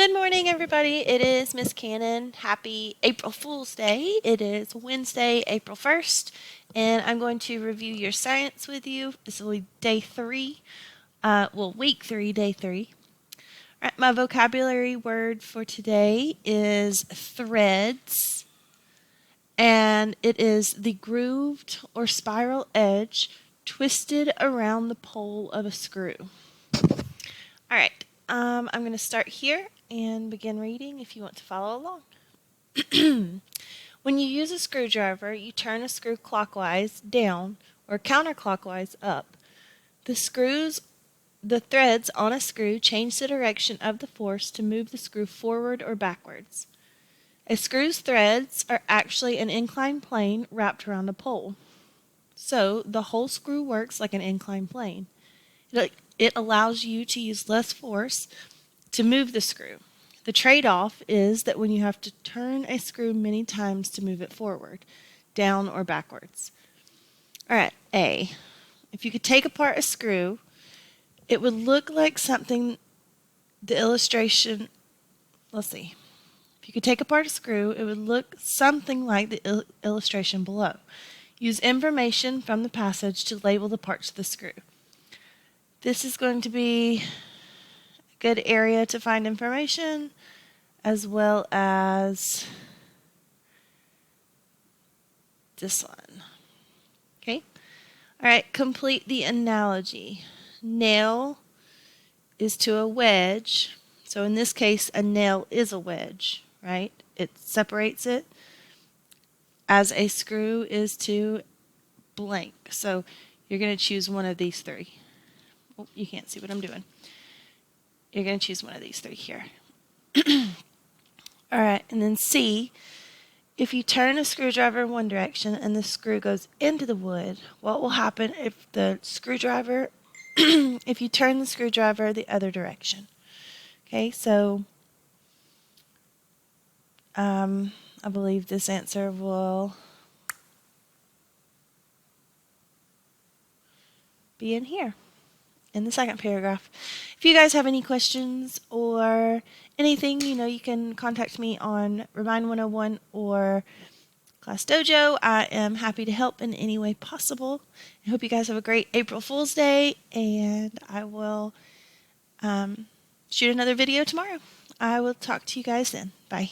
Good morning, everybody. It is Miss Cannon. Happy April Fool's Day. It is Wednesday, April 1st, and I'm going to review your science with you. This will be day 3, week 3, day 3. All right, my vocabulary word for today is threads, and it is the grooved or spiral edge twisted around the pole of a screw. All right, I'm going to start here and begin reading if you want to follow along. When you use a screwdriver, you turn a screw clockwise down or counterclockwise up. The threads on a screw change the direction of the force to move the screw forward or backwards. A screw's threads are actually an inclined plane wrapped around a pole. So the whole screw works like an inclined plane. It allows you to use less force to move the screw. The trade-off is that when you have to turn a screw many times to move it forward, down, or backwards. All right, A. If you could take apart a screw, it would look like something, the illustration, let's see. If you could take apart a screw, it would look something like the illustration below. Use information from the passage to label the parts of the screw. This is going to be a good area to find information, as well as this one. Okay? All right, complete the analogy. Nail is to a wedge. So in this case, a nail is a wedge, right? It separates it, as a screw is to blank. So you're going to choose one of these three. Oh, you can't see what I'm doing. You're going to choose one of these three here. All right, and then C, if you turn a screwdriver in one direction and the screw goes into the wood, what will happen if if you turn the screwdriver the other direction? Okay, so I believe this answer will be in here, in the second paragraph. If you guys have any questions or anything, you can contact me on Remind 101 or Class Dojo. I am happy to help in any way possible. I hope you guys have a great April Fool's Day, and I will shoot another video tomorrow. I will talk to you guys then. Bye.